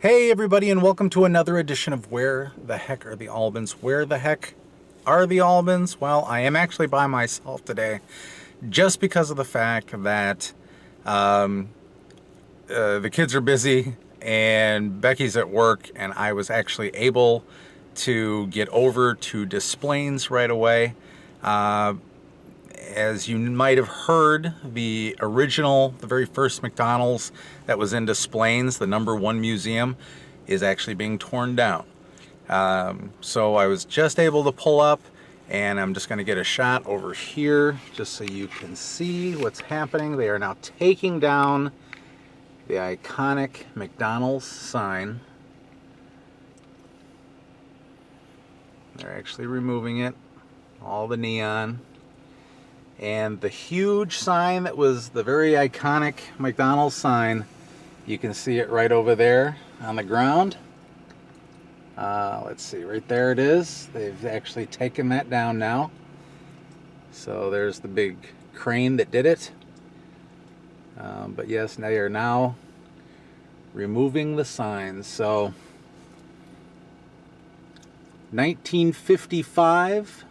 Hey everybody, and welcome to another edition of Where the Heck Are the Albans? Where the heck are the Albans? Well, I am actually by myself today just because of the fact that the kids are busy and Becky's at work, and I was actually able to get over to Displains right away. As you might have heard, the very first McDonald's that was in Displains, the #1 museum, is actually being torn down. So I was just able to pull up, and I'm just going to get a shot over here just so you can see what's happening. They are now taking down the iconic McDonald's sign. They're actually removing it, all the neon. And the huge sign that was the very iconic McDonald's sign, you can see it right over there on the ground. Let's see, right there it is. They've actually taken that down now. So there's the big crane that did it. But yes, they are now removing the signs. So 1955.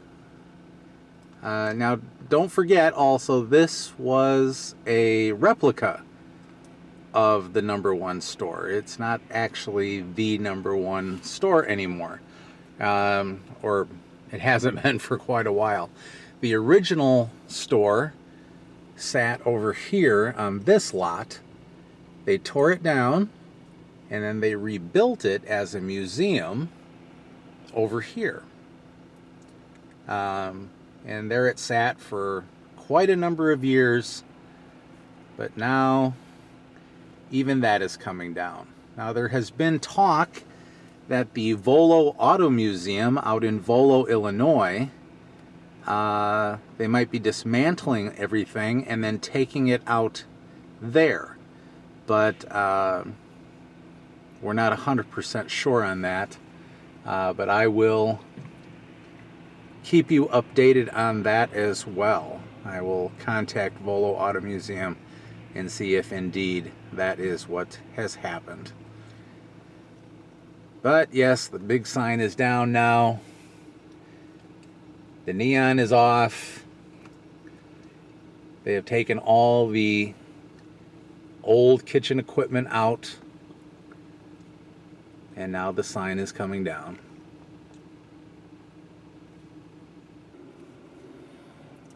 Now, don't forget also, this was a replica of the #1 store. It's not actually the #1 store anymore, or it hasn't been for quite a while. The original store sat over here on this lot. They tore it down, and then they rebuilt it as a museum over here. And there it sat for quite a number of years, but now even that is coming down. Now there has been talk that the Volo Auto Museum out in Volo, Illinois, they might be dismantling everything and then taking it out there. But we're not 100% sure on that. But I will keep you updated on that as well. I will contact Volo Auto Museum and see if indeed that is what has happened. But yes, the big sign is down now. The neon is off. They have taken all the old kitchen equipment out, and now the sign is coming down.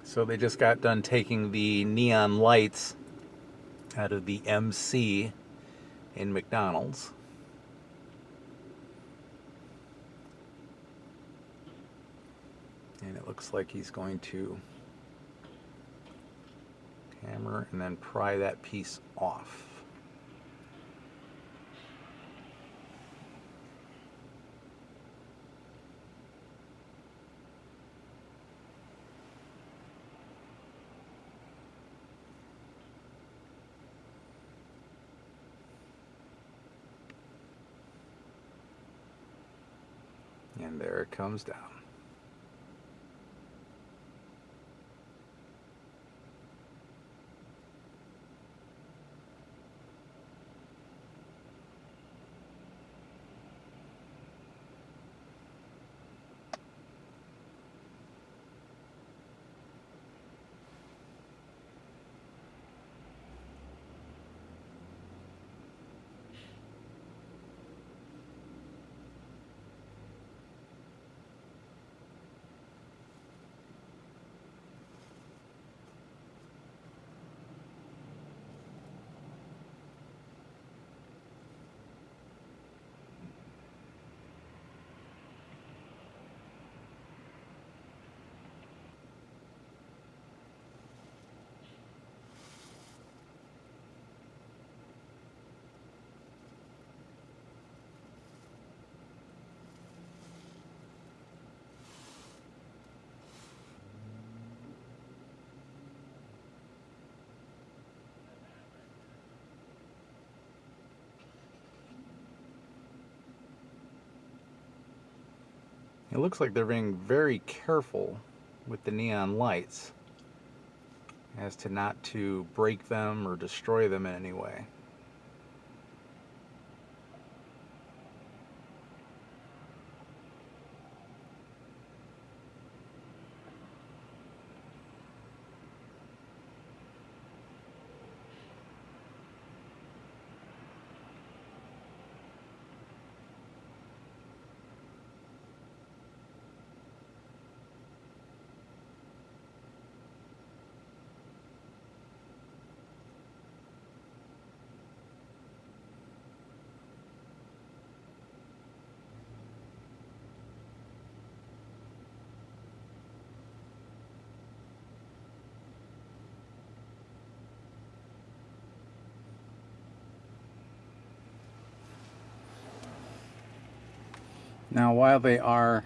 So they just got done taking the neon lights out of the MC in McDonald's. And it looks like he's going to hammer and then pry that piece off. And there it comes down. It looks like they're being very careful with the neon lights as to not to break them or destroy them in any way. Now, while they are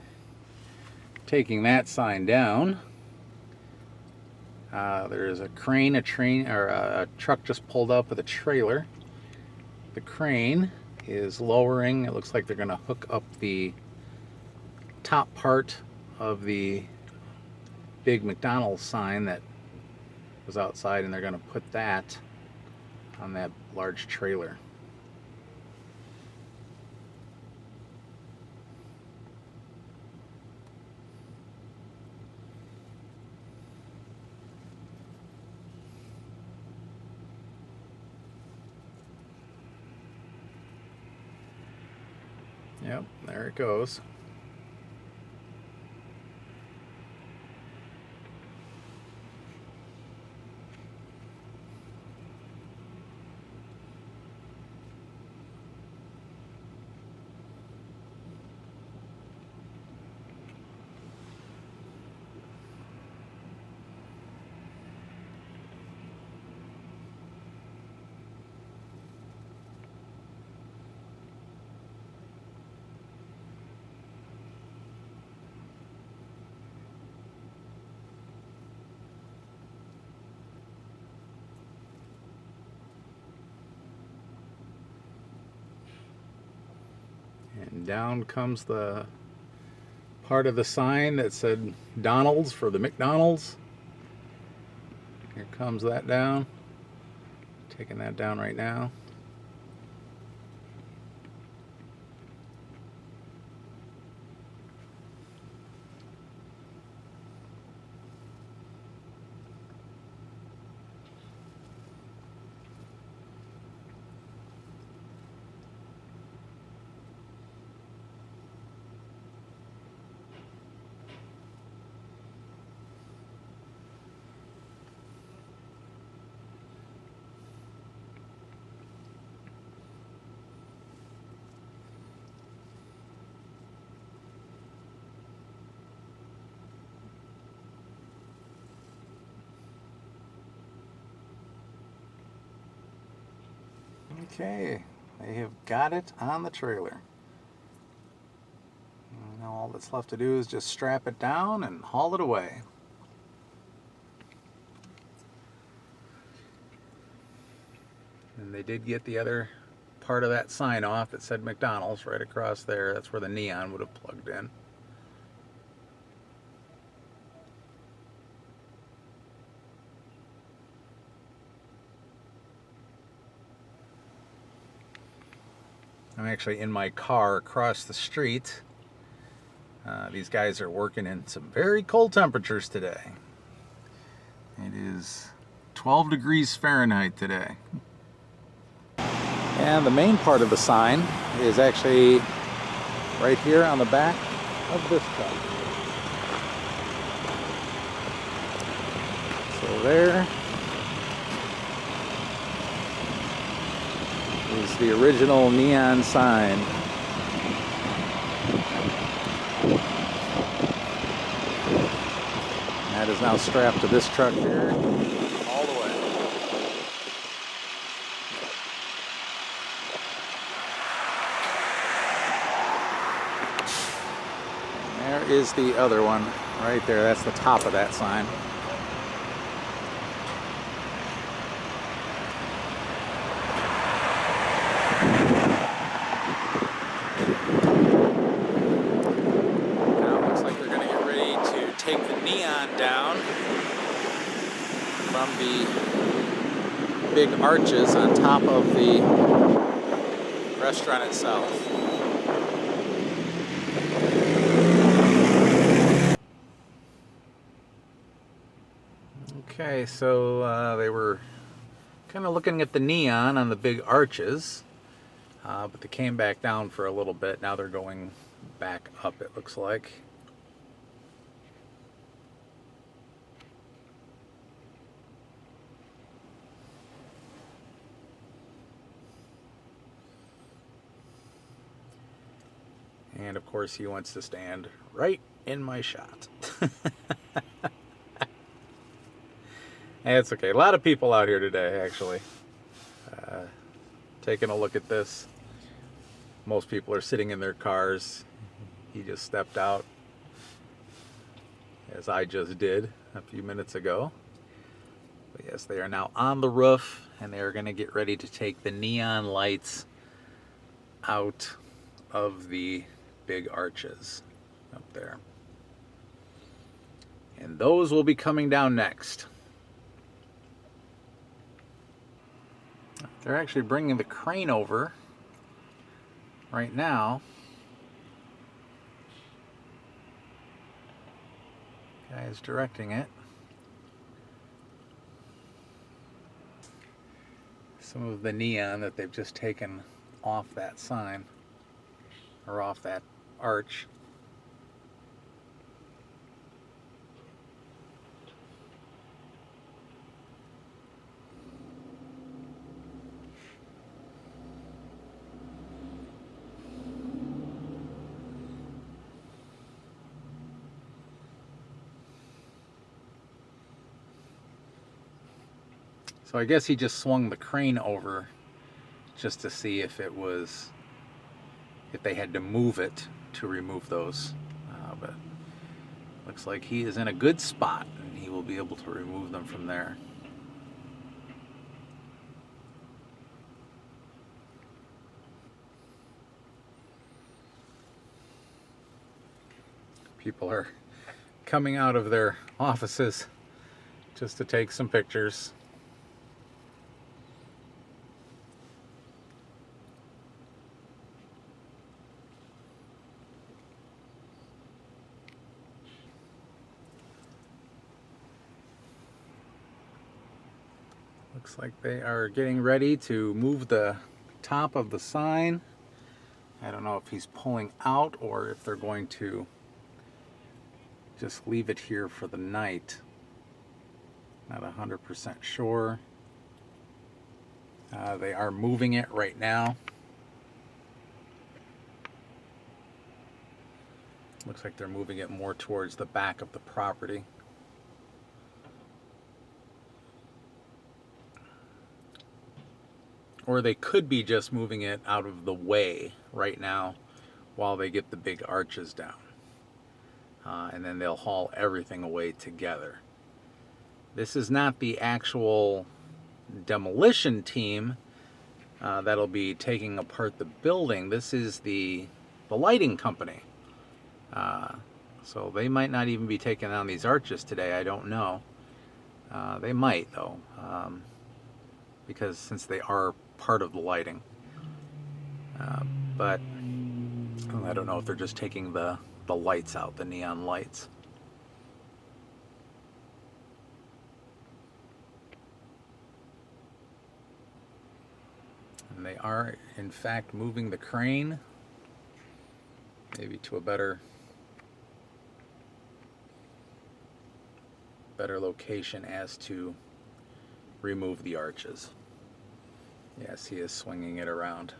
taking that sign down, there's a crane, a truck just pulled up with a trailer. The crane is lowering. It looks like they're going to hook up the top part of the big McDonald's sign that was outside, and they're going to put that on that large trailer. Yep, there it goes. And down comes the part of the sign that said Donald's for the McDonald's. Here comes that down. Taking that down right now. Okay, they have got it on the trailer. Now all that's left to do is just strap it down and haul it away. And they did get the other part of that sign off that said McDonald's right across there. That's where the neon would have plugged in. I'm actually in my car across the street. These guys are working in some very cold temperatures today. It is 12 degrees Fahrenheit today. And the main part of the sign is actually right here on the back of this truck. So there is the original neon sign. That is now strapped to this truck here all the way. And there is the other one right there. That's the top of that sign. Take the neon down from the big arches on top of the restaurant itself. Okay, so they were kind of looking at the neon on the big arches, but they came back down for a little bit. Now they're going back up, it looks like. And of course he wants to stand right in my shot. It's okay. A lot of people out here today, actually, taking a look at this. Most people are sitting in their cars, He just stepped out, as I just did a few minutes ago. But yes, they are now on the roof, and they are going to get ready to take the neon lights out of the big arches up there. And those will be coming down next. They're actually bringing the crane over right now. Guy is directing it. Some of the neon that they've just taken off that sign, or off that arch. So I guess he just swung the crane over just to see if it was, if they had to move it to remove those. But looks like he is in a good spot and he will be able to remove them from there. People are coming out of their offices just to take some pictures. Looks like they are getting ready to move the top of the sign. I don't know if he's pulling out or if they're going to just leave it here for the night. Not 100% sure. They are moving it right now. Looks like they're moving it more towards the back of the property. Or they could be just moving it out of the way right now while they get the big arches down. And then they'll haul everything away together. This is not the actual demolition team that'll be taking apart the building. This is the lighting company. So they might not even be taking down these arches today. I don't know. They might, though, because since they are part of the lighting. But I don't know if they're just taking the lights out, the neon lights. And they are, in fact, moving the crane maybe to a better location as to remove the arches. Yes, he is swinging it around.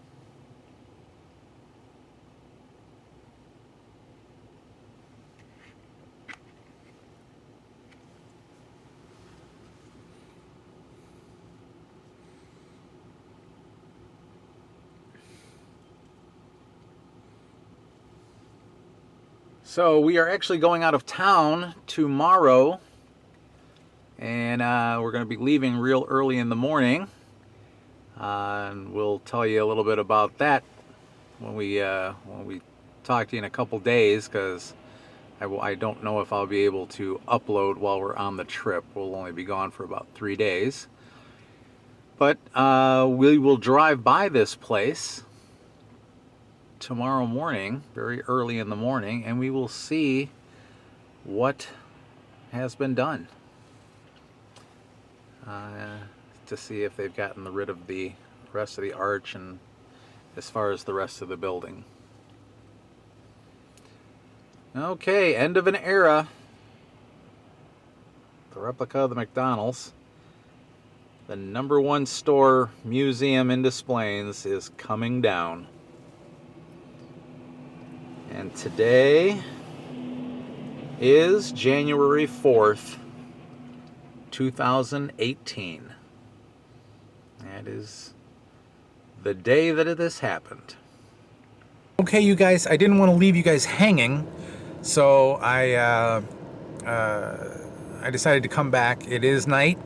So we are actually going out of town tomorrow, and we're going to be leaving real early in the morning. And we'll tell you a little bit about that when we talk to you in a couple days, because I don't know if I'll be able to upload while we're on the trip. We'll only be gone for about 3 days. But we will drive by this place tomorrow morning, very early in the morning, and we will see what has been done. To see if they've gotten rid of the rest of the arch and as far as the rest of the building. Okay, end of an era. The replica of the McDonald's. The #1 store, museum in Des Plaines is coming down. And today is January 4th, 2018. That is the day that it has happened. Okay, you guys, I didn't want to leave you guys hanging, so I decided to come back. It is night,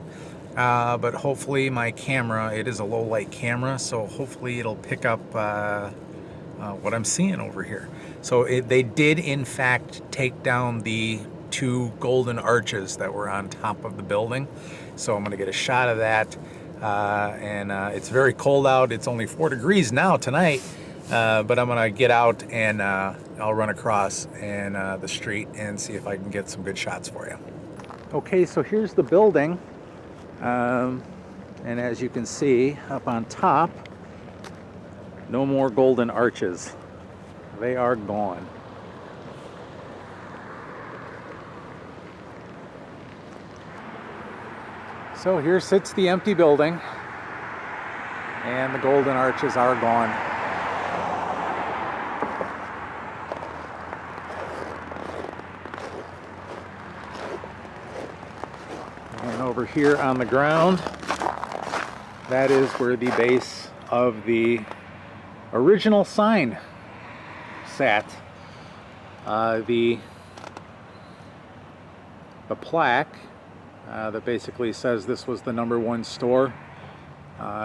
but hopefully my camera, it is a low light camera, so hopefully it'll pick up what I'm seeing over here. So they did in fact take down the 2 golden arches that were on top of the building. So I'm gonna get a shot of that. And it's very cold out. It's only 4 degrees now tonight, but I'm gonna get out and I'll run across and the street and see if I can get some good shots for you. Okay, so here's the building, and as you can see up on top, no more golden arches. They are gone. So here sits the empty building, and the golden arches are gone. And over here on the ground, that is where the base of the original sign sat. The plaque that basically says this was the #1 store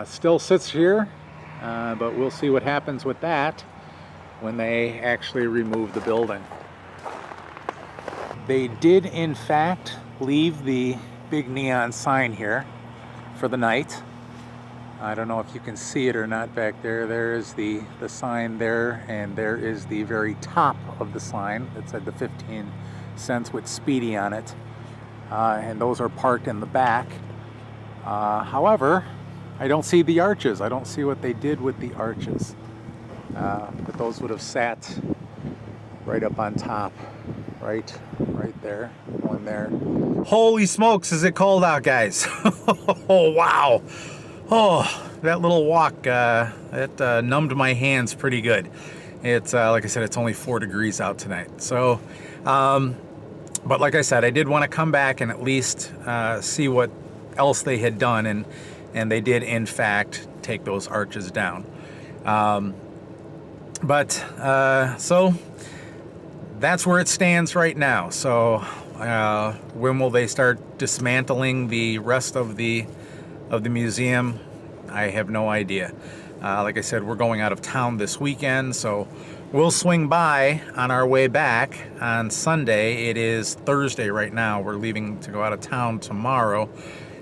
still sits here, but we'll see what happens with that when they actually remove the building. They did in fact leave the big neon sign here for the night. I don't know if you can see it or not back there. There is the sign there, and there is the very top of the sign that said the 15 cents with Speedy on it. And those are parked in the back. However, I don't see the arches. I don't see what they did with the arches. But those would have sat right up on top, right there, one there. Holy smokes, is it cold out, guys? Oh, wow. Oh, that little walk, it numbed my hands pretty good. It's, like I said, it's only 4 degrees out tonight. So, but like I said, I did want to come back and at least see what else they had done, and they did in fact take those arches down. So that's where it stands right now. So when will they start dismantling the rest of the museum? I have no idea. Like I said, we're going out of town this weekend, so we'll swing by on our way back on Sunday. It is Thursday right now. We're leaving to go out of town tomorrow.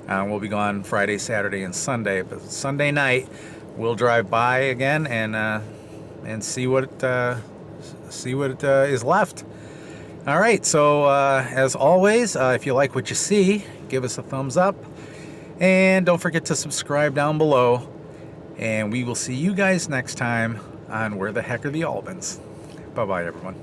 We'll be gone Friday, Saturday, and Sunday. But Sunday night, we'll drive by again and see what is left. All right. So as always, if you like what you see, give us a thumbs up, and don't forget to subscribe down below. And we will see you guys next time on Where the Heck Are the Albans? Bye-bye, everyone.